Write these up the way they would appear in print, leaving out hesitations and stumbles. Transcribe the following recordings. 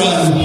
Take us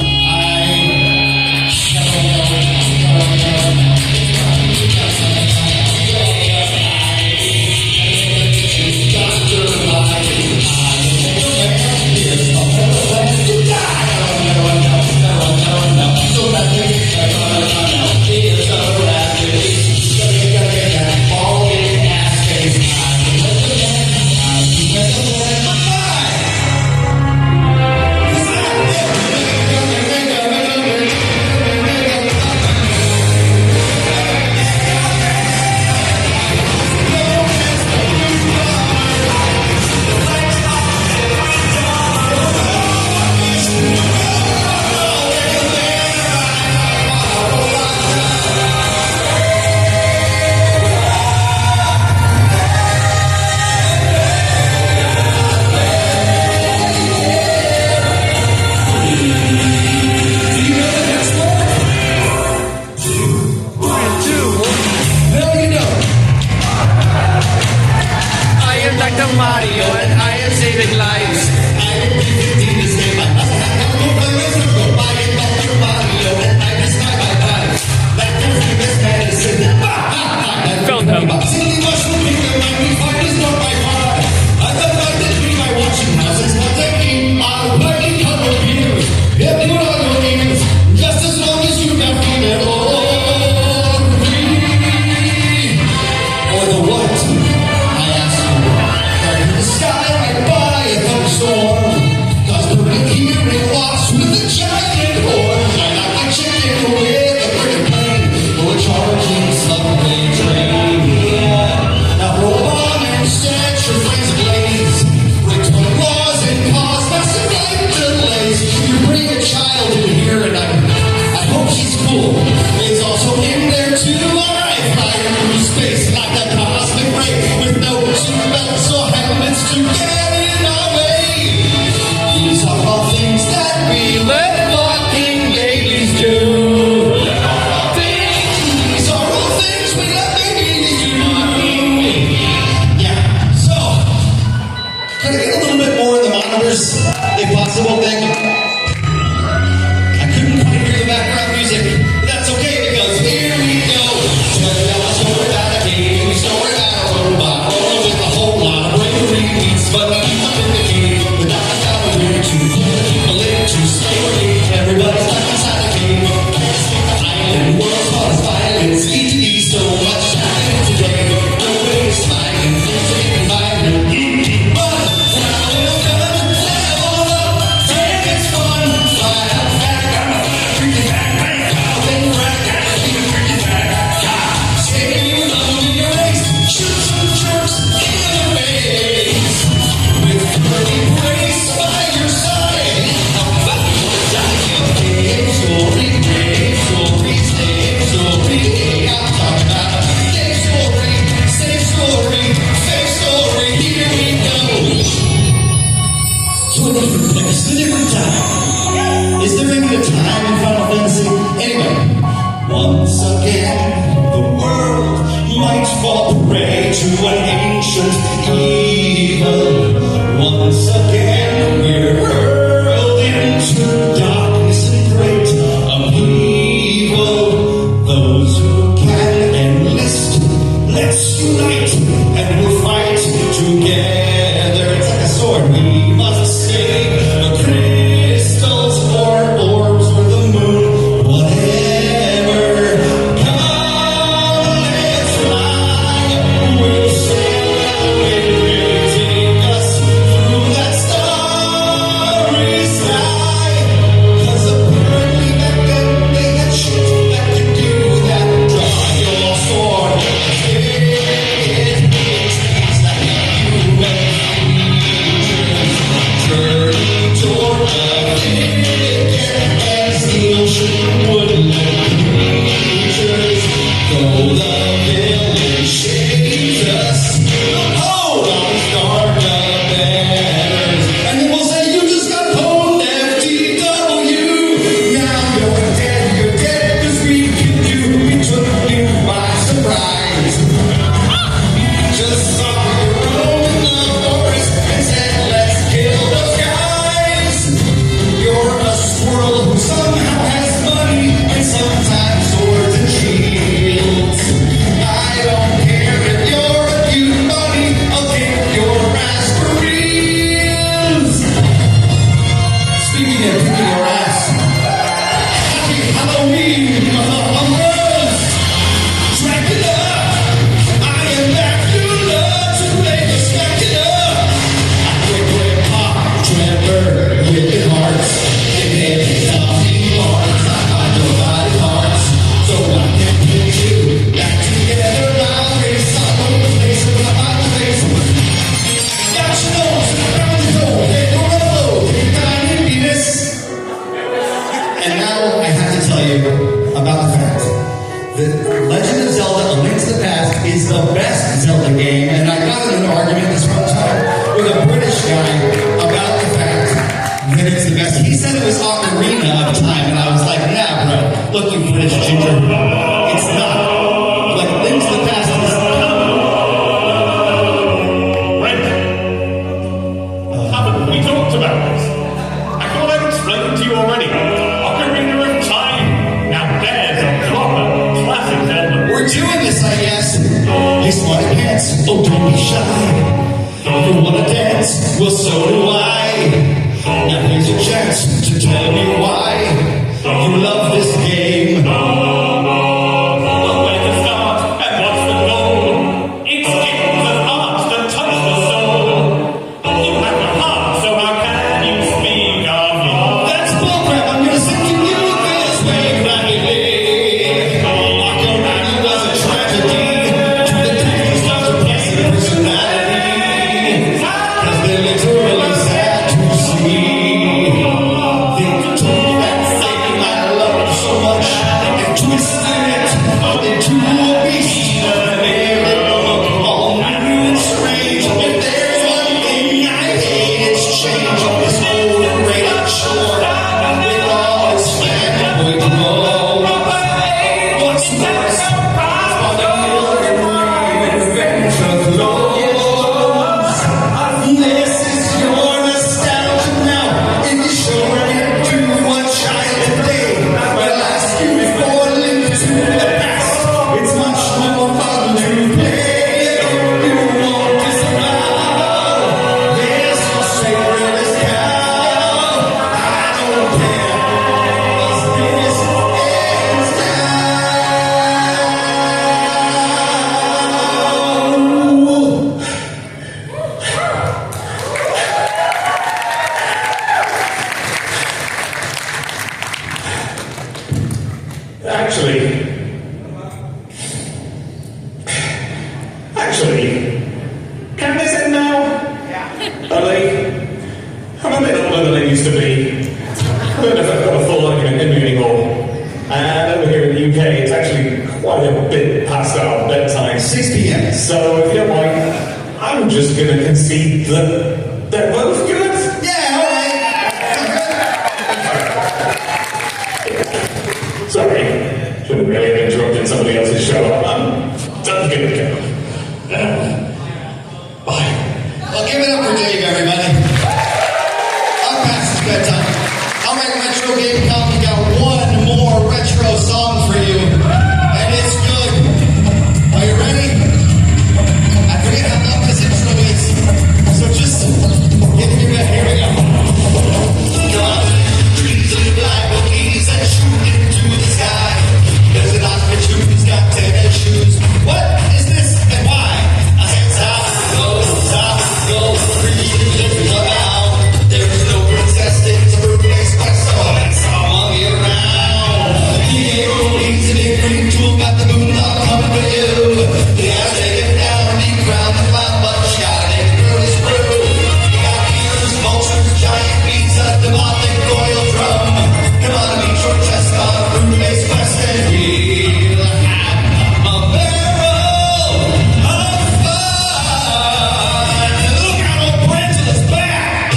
wicked hearts. In every zombie hearts, I find nobody hearts. So I can put you back together. I'll race all over the place, I'll find the face. Got your nose around the door, they go roll, take time in Venus. And now I have to tell you about the fact that Legend of Zelda: A Link to the Past is the best Zelda game, and I got in an argument this one time with a British guy about the fact that it's the best. He said it was Ocarina of Time, and I was like, nah, bro, look, you British ginger, it's not. Like, Link to the Past is Brent, haven't we talked about this? I thought I'd explained to you already. Ocarina of Time. Now there's a proper classic Zelda. we're doing this, I guess. Hey, smarty pants, oh, don't be shy. You wanna dance? Well, so do I. Now here's your chance to tell me why you love this game. Well, where to start and what's the goal? It's games of art that touch the soul. You have a heart, so how can you speak of love? That's bullcrap. I'm gonna sing to you this way, gladly. Ocarina was a tragedy to the taste of the blessed personality. 'Cause they're literally sad to see. They took that thing I loved so much and twisted it into a beast. And made it look all new and strange. If there's one thing I hate, it's change on this old and great shore. With all its fanboy glow. What's worse, while the Pilgrim adventure close. This is your nostalgia now. If you show it to a child today, we'll ask you for a link to the past. It's much more fun to play. You won't disavow. This is sacred as cow. I don't care. 'Cause this is Actually, can this end now? Early? I'm a bit older than I used to be. I don't know if I've got a full argument in me anymore. And over here in the UK, it's actually quite a bit past our bedtime. 6 p.m. So if you don't mind, I'm just going to concede that they're both good. Yeah, all right. Sorry, shouldn't really have interrupted somebody else's show. I'm done giving it a go. Bye. Well, give it up for Dave, everybody. I'm past his bedtime. All right, Retro Game Come, we got one more retro song for you, and it's good. Are you ready? I forget how long this intro is, so just get me ready. Here we go. Come on, trees and fly boogies and shoot into the sky. There's an ostrich who's got tennis shoes. What is this and why? A hands out, go, freezing lift about. There's no princess, it's a brute espresso, that's all I'll be around. Diego needs a big green tool, got the moonlight coming for you. Yeah, take it down, deep ground the clown, but you gotta make it really screw. You got ears, vultures, giant beats, a demonic royal drum. Come on, beat your chest on a brute espresso, and we'll have a barrel of fun. Look out, old Brentalfloss back!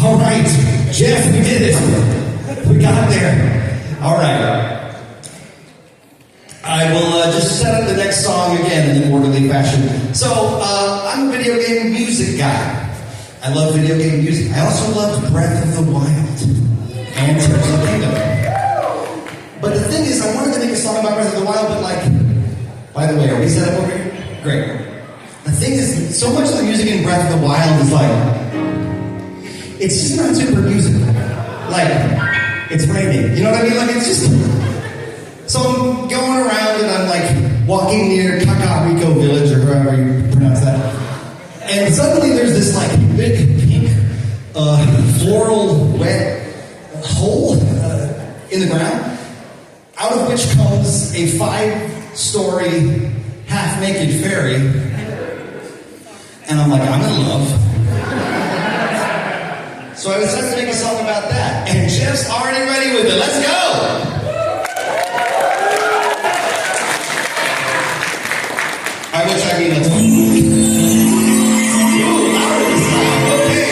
All right, Jeff, we did it. We got there. All right. I will just set up the next song again in an orderly fashion. So, I'm a video game music guy. I love video game music. I also loved Breath of the Wild and Tears of the Kingdom. But the thing is, I wanted to make a song about Breath of the Wild, but like, by the way, are we set up over here? Great. The thing is, so much of the music in Breath of the Wild is like, it's just not super music. Like, it's raining. You know what I mean? Like, it's just... So I'm going around and I'm like walking near Kakariko Village or however you pronounce that. And suddenly there's this like big pink floral wet hole in the ground, out of which comes a 5-story half-naked fairy. And I'm like, I'm in love. So I decided to make a song about that. And Jeff's already ready with it. Let's go! By which I mean, let's go. Ooh, louder this time. Okay.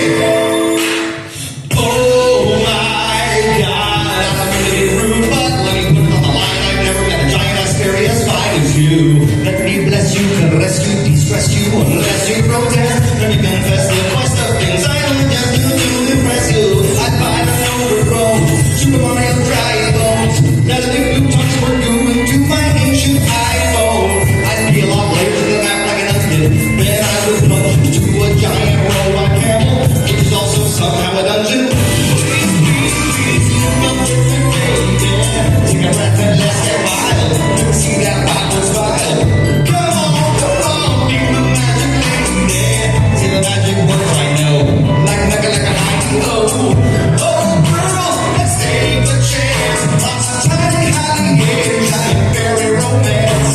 Oh my God, I'm really rude, but let me put it on the line. I've never met a giant ass fairy as fine as you. Let me bless you, caress you, de-stress you, unless you protest. Let me confess the quest of things I don't just do to impress you. I find an overgrown Super Mario dry bones. Now the big blue tongues were doing to my ancient iPhone. I'd peel off layers of the map like an onion. Then I would plunge into a giant robot camel, which is also somehow a dungeon. Please, please, please, come with me, baby. Take a breath and let's get wild. Never see that backwards smile. Come on, be the magic lady. See the magic words I know, like a high-low. Oh, girl, let's take a chance on some tiny holiday, giant fairy romance.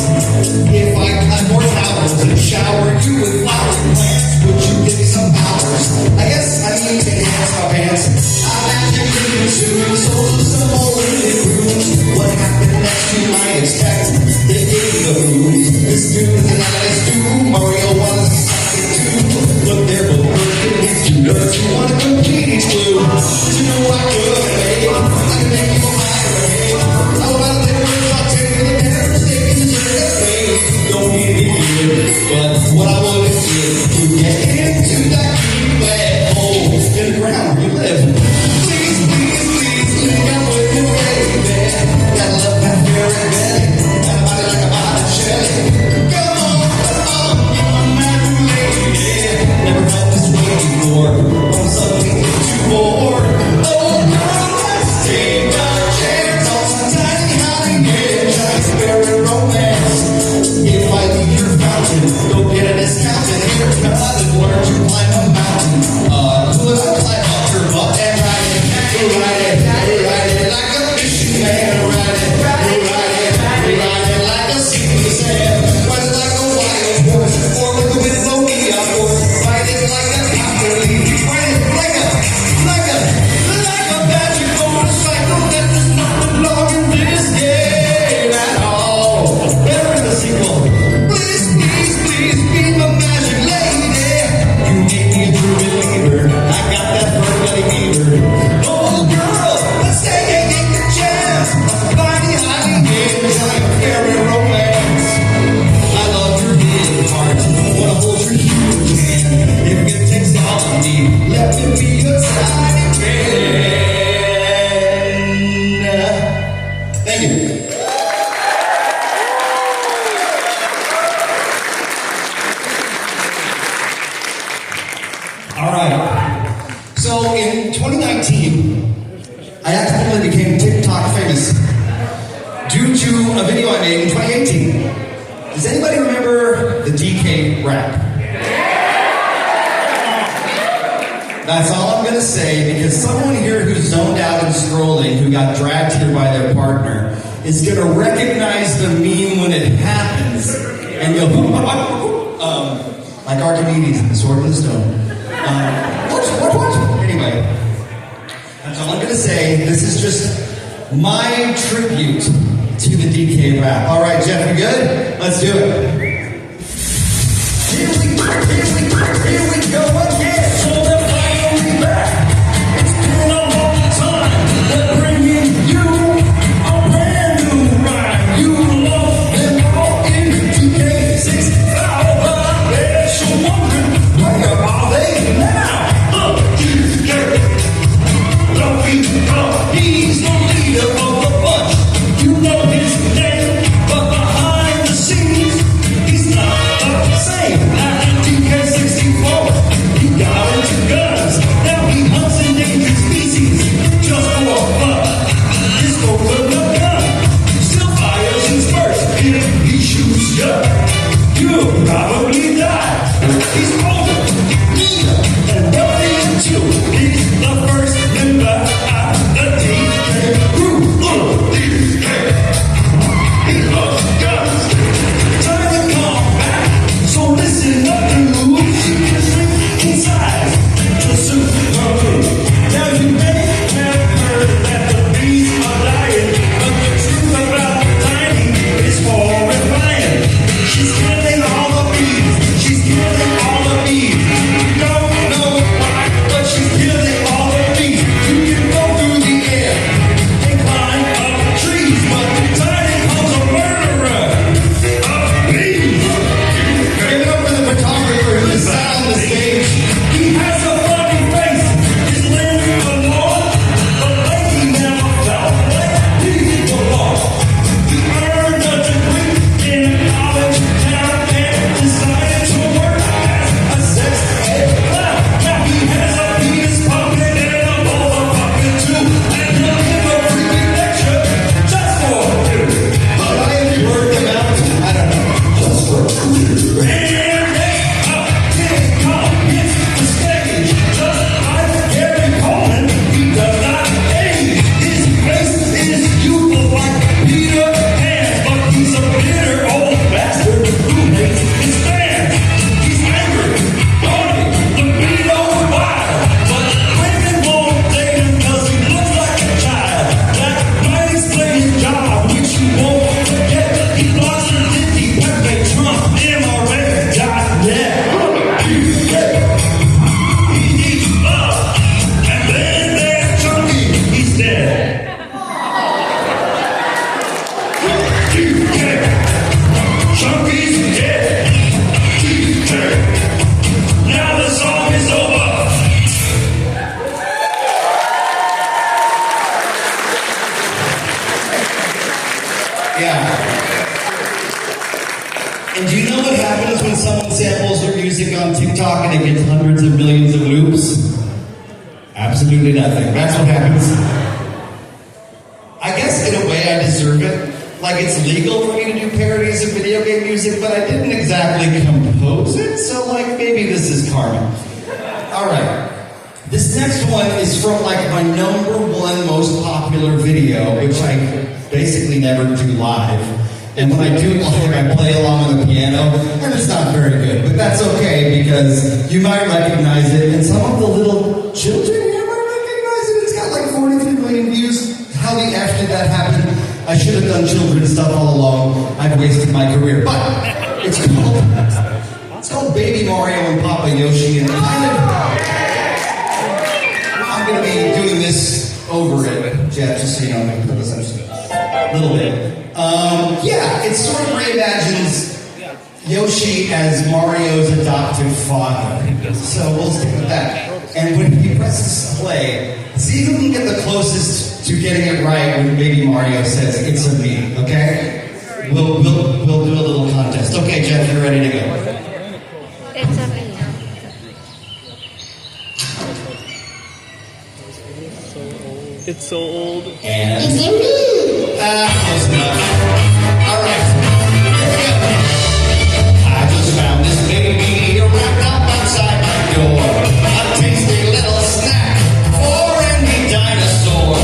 If I climb more towers and shower you with flowers and plants, would you give me some hours? I guess I need to enhance my pants. I'm magically consuming souls of some old living rooms. What happened next you might expect? They gave the rules. This dude is an honest dude. Mario wants to suck it too. Look, they're both working with you. Nerds who want to complete each clue. Did you know I could, hey? I can make you a pirate. How about a little bit of taking the parents, taking the dirt away? Don't need to hear it, but what I want is to get into that deep black hole in the ground where you live. Please, please, please, link up with me, baby. Gotta love that fairy belly. Got a body like a Botticelli. Come on, you're my magic lady. Never felt this way before. I'm suddenly too bored. Oh, girl, let's take a chance on some tiny holiday, giant fairy romance. If I leave your fountain, you'll get a discounted haircut and learn to climb a mountain. Could I climb up your butt and ride it? Ride it like a fishing man. Ride it like a sea in the sand. Ride it like a wild horse, or with the wind blow me out north. Ride it like a copper leaf. Ride it like a magic motorcycle that does not belong in this game at all. Better in the sequel. Please, please, please be my magic lady. You make me a true believer. I got that bird belly fever. Oh, girl, let's take a chance. Finding holiday, giant fairy romance. I love your big heart. Wanna hold your huge hand. If it takes all of me, let me be your tiny friend. Thank you. All right. So in 2019, I accidentally became TikTok famous due to a video I made in 2018. Does anybody remember the DK rap? That's all I'm gonna say, because someone here who's zoned out and scrolling, who got dragged here by their partner, is gonna recognize the meme when it happens, and you'll like Archimedes in the Sword in the Stone. What? Anyway, that's all I'm gonna say. This is just my tribute to the DK rap. All right, Jeff, you good? Let's do it. Here we go again. So they're finally back. It's been a long time. They're bringing you a brand new rhyme. You love them all in DK6. So wondering, where are they now? Look, DK. He's the leader of the bunch. You know his name, but behind the scenes, Yeah. And do you know what happens when someone samples their music on TikTok and it gets hundreds of millions of loops? Absolutely nothing. That's what happens. I guess in a way I deserve it. Like it's legal for me to do parodies of video game music, but I didn't exactly compose it, so like maybe this is karma. Alright. This next one is from like my #1 most popular video, which I basically never do live. And when I do it live, I play along on the piano, and it's not very good. But that's okay, because you might recognize it, and some of the little children here might recognize it. It's got like 43 million views. How the F did that happen? I should have done children's stuff all along. I've wasted my career. But it's called Baby Mario and Papa Yoshi, and I'm going to be doing this over it, Jeff, just so you know, I'm going to put this up a little bit. Yeah, it sort of reimagines Yoshi as Mario's adoptive father. So we'll stick with that. And when he presses play, see who can get the closest to getting it right when Baby Mario says, "It's a me," okay? We'll do a little contest. Okay, Jeff, you're ready to go. It's a me. It's so old. And It's a me. close enough. All right, here we go. I just found this baby wrapped up outside my door. A tasty little snack for any dinosaur.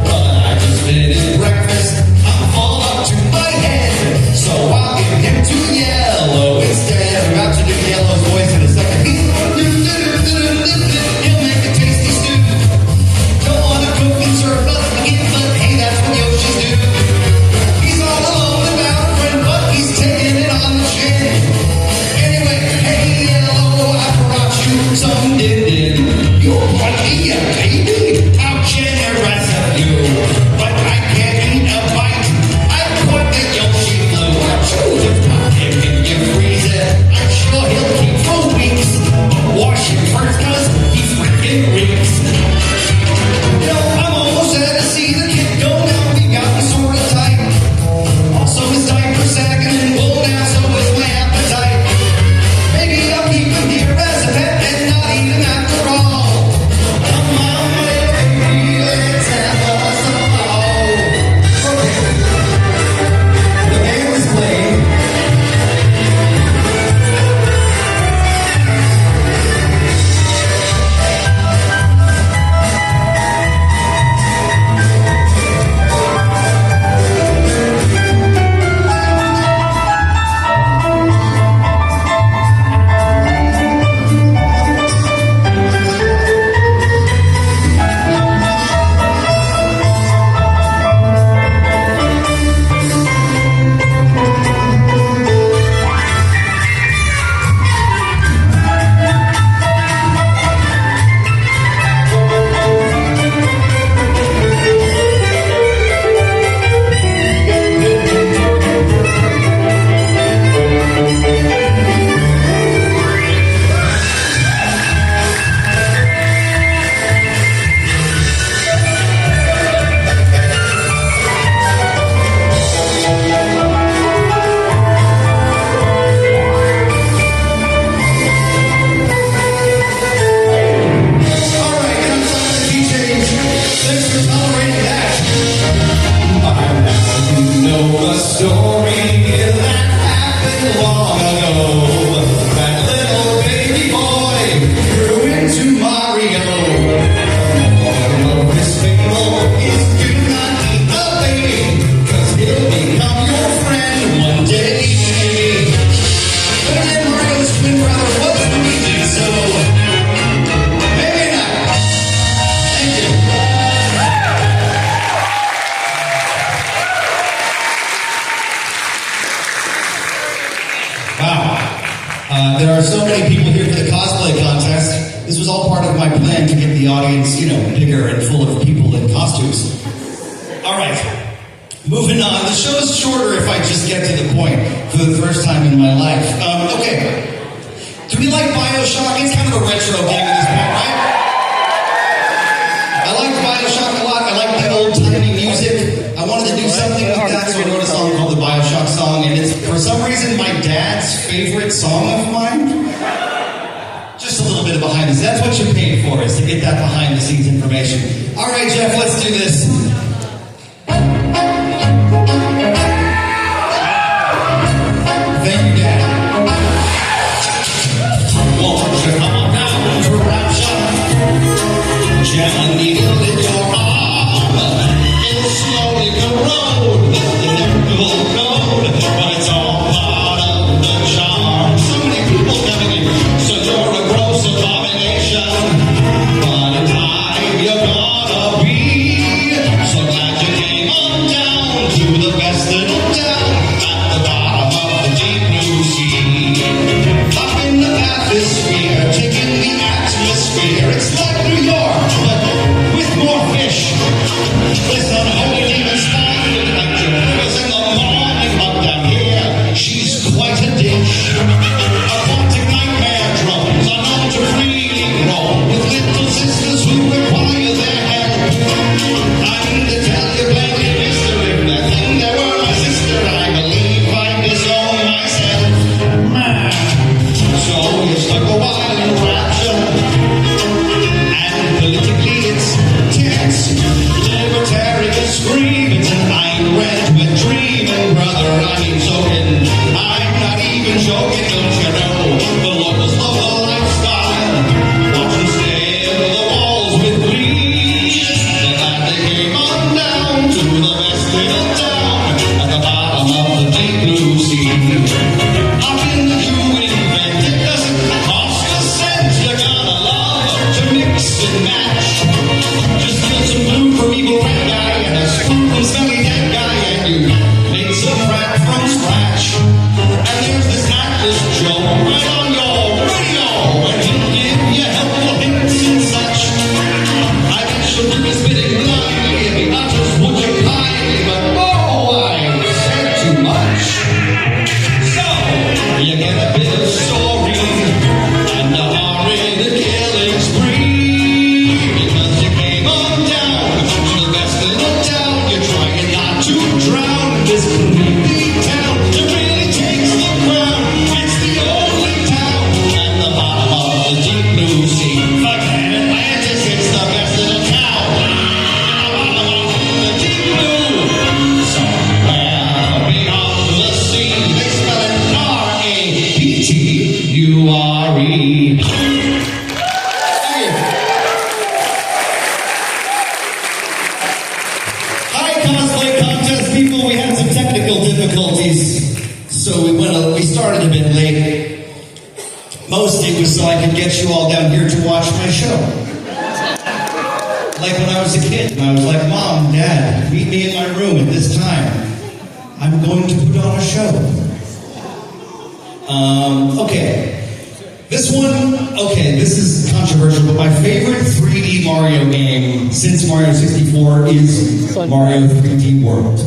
But I just finished breakfast. I'm full up to my head, so I'll give him to Yellow instead. I'm about to do Yellow's voice in a second. He'll make a tasty stew. Don't wanna cook and serve nothing again, but hey, that's what Yoshi's do. He's all alone without a friend, but he's taking it on the chin. Anyway, hey Yellow, I brought you some din. You're lucky, baby. How generous of you. But I can't eat a bite. I put the Yoshi flu. I choose to pop him if you freeze it. I'm sure he'll keep for weeks. But wash him first, cause he freaking reeks. You know, I'm almost sad to see the kid go now. He got me sorta tight. Also, his diaper sagging and wool now, so is my appetite. Maybe I'll keep him here as a pet and not eat him after all. Come on, baby, let's have some fun. Okay. The band is playing. There are so many people here for the cosplay contest. This was all part of my plan to get the audience, you know, bigger and full of people in costumes. All right, moving on. The show is shorter if I just get to the point for the first time in my life. Okay, do we like Bioshock? It's kind of a retro game at this point, right? I like Bioshock a lot. I like the old-timey music. I wanted to do something like that, so I wrote a song called song of mine? Just a little bit of behind the scenes. That's what you paid for, is to get that behind the scenes information. All right, Jeff, let's do this. Thank you, Dad. Won't you come on down to Rapture? Jam a needle in your arm. It'll slowly corrode the nerve code, but it's all part of the charm. So many people coming in, so you're a gross abomination. But in time you're gonna be so glad you came on down to the best little town at the bottom of the deep blue sea. Up in the atmosphere, taking the atmosphere. It's like New York, but with more fish. Listen, holy demons find it like your rivers in the morning. Up down here, she's quite a dish. Aquatic nightmare drones are known to freely roam with little sisters who require their help. I need to tell you plainly, mister, if that thing that were my sister, I believe I'd disown myself. So you stuck a while in rapture, and politically it's tense. Libertarians scream, it's an Ayn Rand with dreaming, brother. I mean, joking. I'm not even joking, don't you know? The locals love the lifestyle. Watch them scale the walls with glee. They're glad they came on down to the best little town at the bottom of the deep blue sea. Hop in the queue, invent it doesn't cost a cent. You're gonna love to mix and match. Just get some blue from evil red guy and a spoon from smelly dead guy, and you make some crap from scratch. And there's this Atlas Joe right on your radio, and he'll give you helpful hints and such. I bet she'll do his bidding blindly if he utters would you kindly, but oh, I said too much. So, you get a bit of story and a horrid killing spree. Because you came on down to the best little town. You're trying not to drown in this creepy town. It really takes the crown. It's the only town at the bottom of the deep blue sea. Fuck Atlantis, it's the best little town at the bottom of the deep blue. Somewhere beyond the sea, they spell it R-A-P-T-U-R-E. Hi, cosplay contest people. We had some technical difficulties, so we started a bit late. Mostly it was so I could get you all down here to watch my show. Like when I was a kid, and I was like, Mom, Dad, meet me in my room at this time. I'm going to put on a show. Okay. This is controversial, but my favorite 3D Mario game since Mario 64 is Mario 3D World.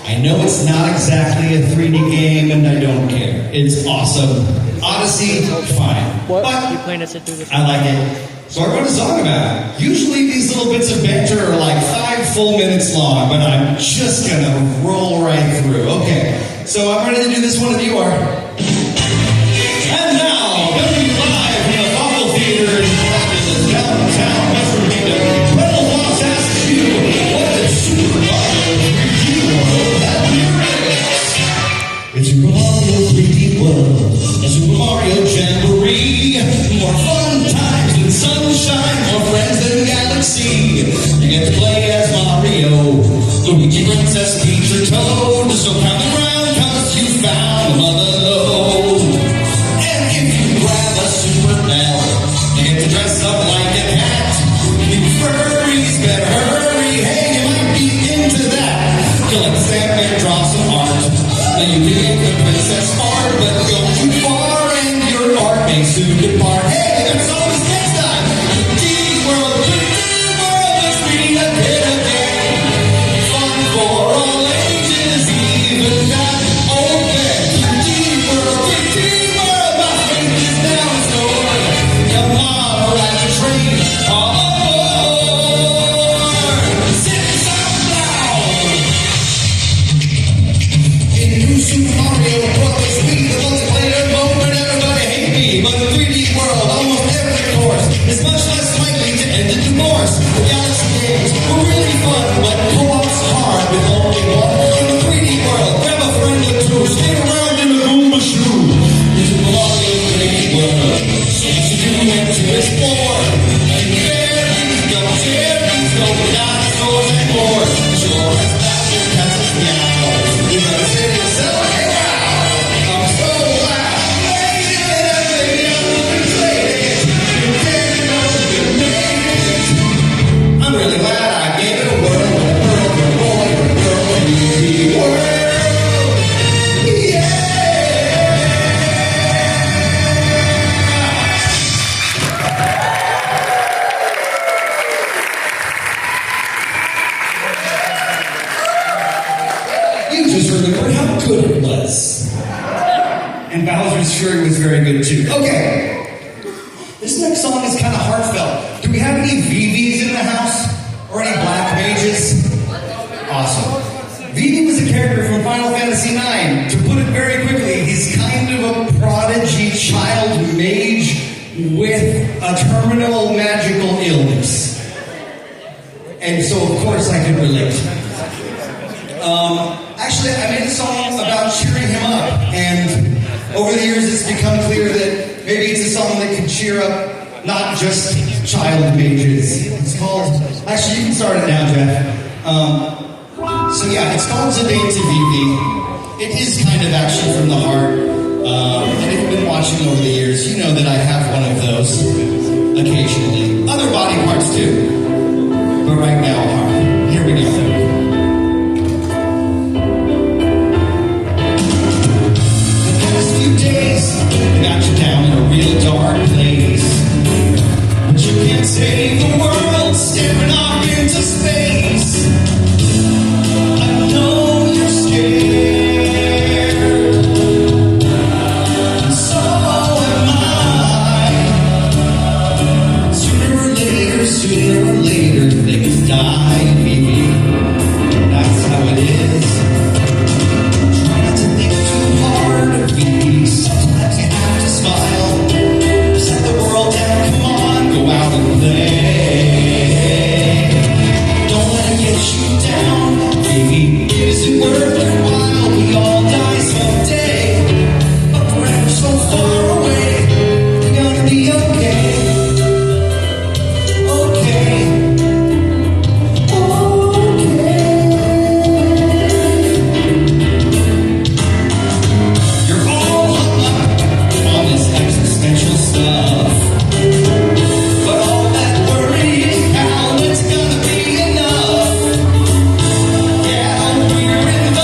I know it's not exactly a 3D game, and I don't care. It's awesome. Odyssey, fine. What? But You playing us through this? I like it. So I wrote a song about it. Usually these little bits of banter are like 5 full minutes long, but I'm just gonna roll right through. Okay, so I'm ready to do this one if you are. And now, coming live from the Vocal Theater in fabulous downtown Western Kingdom, Brentalfloss asks you, what is Super Mario 3D World that lyrics? It's Super Mario 3D World, a Super Mario Jamboree. More fun times than sunshine, more friends than Galaxy. You get to play as Mario, Luigi, Princess Peach, or Toad. So pound the ground, cause you found the mother lode. And if you grab a Super Bell, you get to dress up like a cat. You furries better hurry, hey, you might be into that. Collect stamp and draw some art. Now you can make the princess smart, but go too far and your art may soon depart. Hey, that's always next time. 3D World must be a bit of game. Fun for all ages, even but co-op's hard with only one. In the 3D world, grab a friend or two, stick around in the Goomba shoe. It's a glorious great world, so to do and to explore. And fairies, no cherries, no dinosaurs and more. Sure as bastard cats and meows. You better say to yourself, hey wow, I'm so loud. I'm really glad I gave it a whirl. A boy, a girl, a beauty world. Yeah! You just remembered how good it was. And Bowser's Fury was very good too. Okay. This next song is kind of heartfelt. Do we have any VVs in the house? Or any black mages? Awesome. Vivi was a character from Final Fantasy IX. To put it very quickly, he's kind of a prodigy child mage with a terminal magical illness. And so, of course, I can relate. Actually, I made a song about cheering him up, and over the years it's become clear that maybe it's a song that can cheer up not just child mages. It's called, actually you can start it now, Jeff. So yeah, it's called didnt. It is kind of actually from the heart. And if you've been watching over the years, you know that I have one of those occasionally. Other body parts too. But right now, heart. Here we go. Got you down in a real dark place, but you can't save the world staring off into space. I know you're scared, and so am I. Sooner or later, things die, baby. That's how it is. Try not to think too hard, baby. Sometimes you have to smile. Set the world down, come on, go out and play. Don't let it get you down, baby. Is it worth your while? We all die someday, but we're so far away. We're gonna be okay. Okay. You're all hung up on this existential stuff, but all that worrying, pal, it's gonna be enough. Yeah, we're in the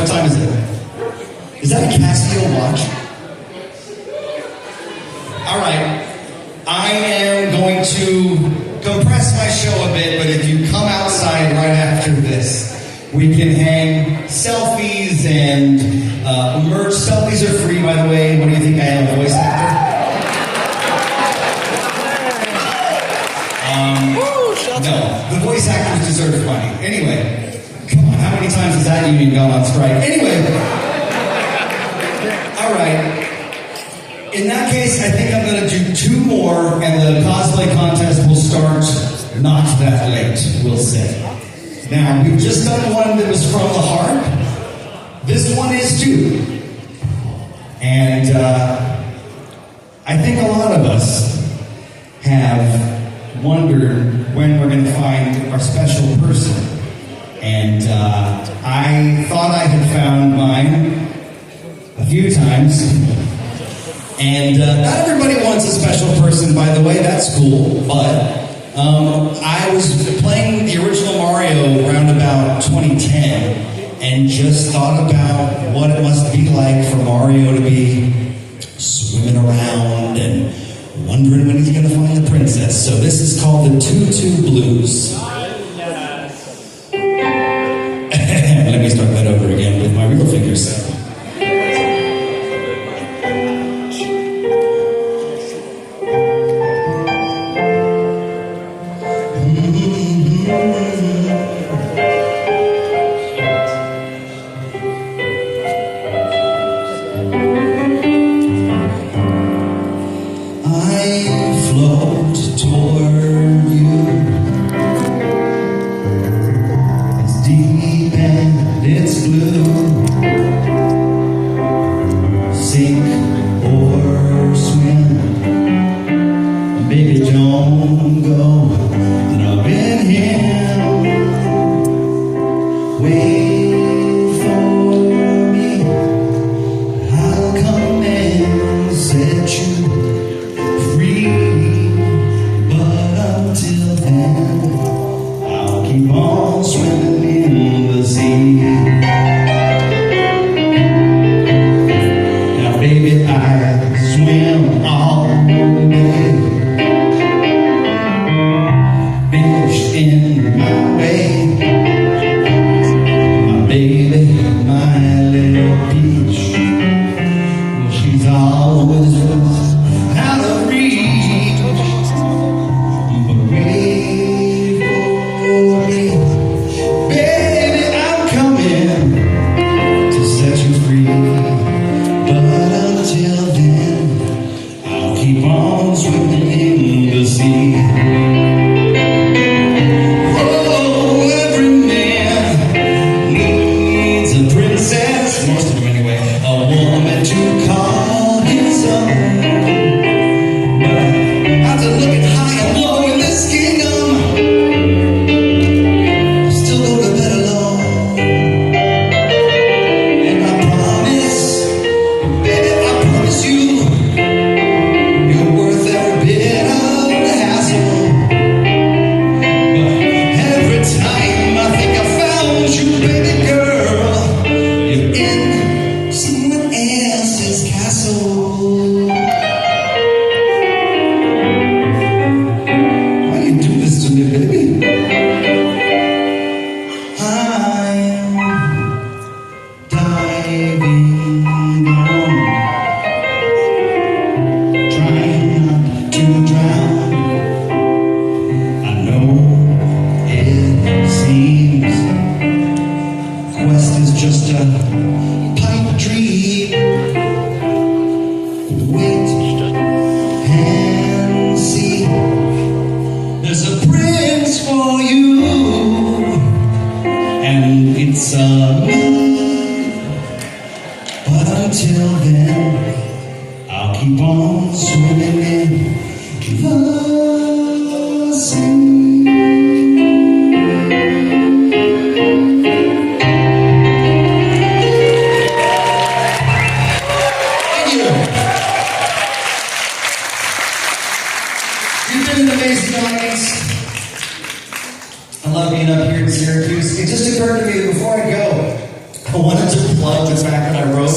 What time is it? Is that a Casio watch? All right. I am going to compress my show a bit, but if you come outside right after this, we can hang selfies and merch. Selfies are free, by the way. What do you think? I am a voice actor? No, the voice actors deserve money. Anyway, come on, how many times has that union gone on strike? Anyway, all right. In that case, I think I'm going to do 2 more, and the cosplay contest will start not that late, we'll say. Now, we've just done one that was from the heart. This one is too. And I think a lot of us have wondered when we're going to find our special person. And I thought I had found mine a few times. And not everybody wants a special person, by the way, that's cool. But I was playing the original Mario around about 2010 and just thought about what it must be like for Mario to be swimming around and wondering when he's going to find the princess. So this is called the Tutu Blues. Let me start that over again with my real fingers. plug the fact that I wrote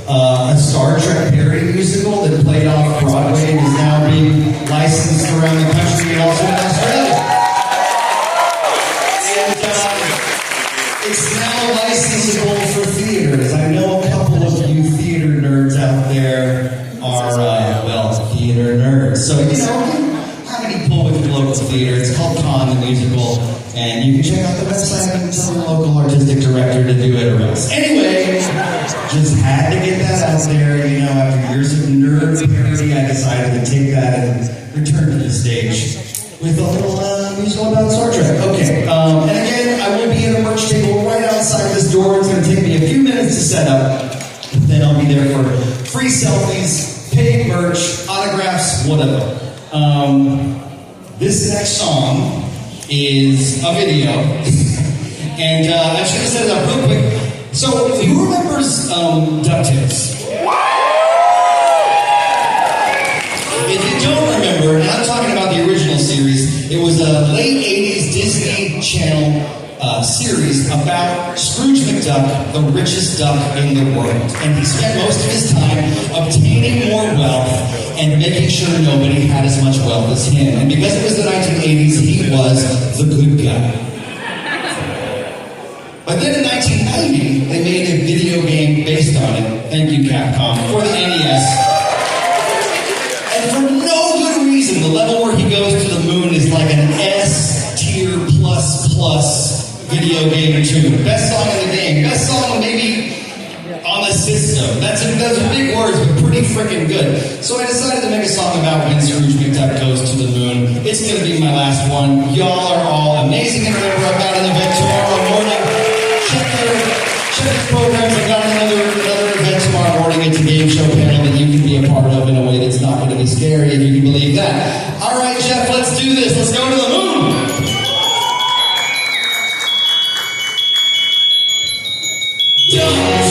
a Star Trek parody musical that played off Broadway and is now being licensed around the country and also in Australia. And it's now licensable for theaters. I know a couple of you theater nerds out there are, theater nerds. So, have any pull with your local theater. It's called Con the Musical, and you can check out the website and tell your local artistic director to do it or else. Anyway, just had to get that out there. After years of nerd parody, I decided to take that and return to the stage with a little musical about Star Trek. Okay, and again, I will be at a merch table right outside this door. It's going to take me a few minutes to set up, but then I'll be there for free selfies, paid merch, autographs, whatever. This next song is a video, and I should have set it up real quick. So, who remembers DuckTales? If you don't remember, and I'm talking about the original series, it was a late 80s Disney Channel series about Scrooge McDuck, the richest duck in the world. And he spent most of his time obtaining more wealth and making sure nobody had as much wealth as him. And because it was the 1980s, he was the good guy. But then in 1990, they made a video game based on it, thank you Capcom, for the NES. And for no good reason, the level where he goes to the moon is like an S tier plus video game tune. Best song in the game. Best song maybe on the system. Those are big words, but pretty freaking good. So I decided to make a song about when Scrooge McDuck goes to the moon. It's going to be my last one. Y'all are all amazing. And remember, I've got an event tomorrow morning. Check the programs. I've got another event tomorrow morning. It's a game show panel that you can be a part of in a way that's not going to be scary, if you can believe that. All right, Jeff, let's do this. Let's go to the moon. Yeah.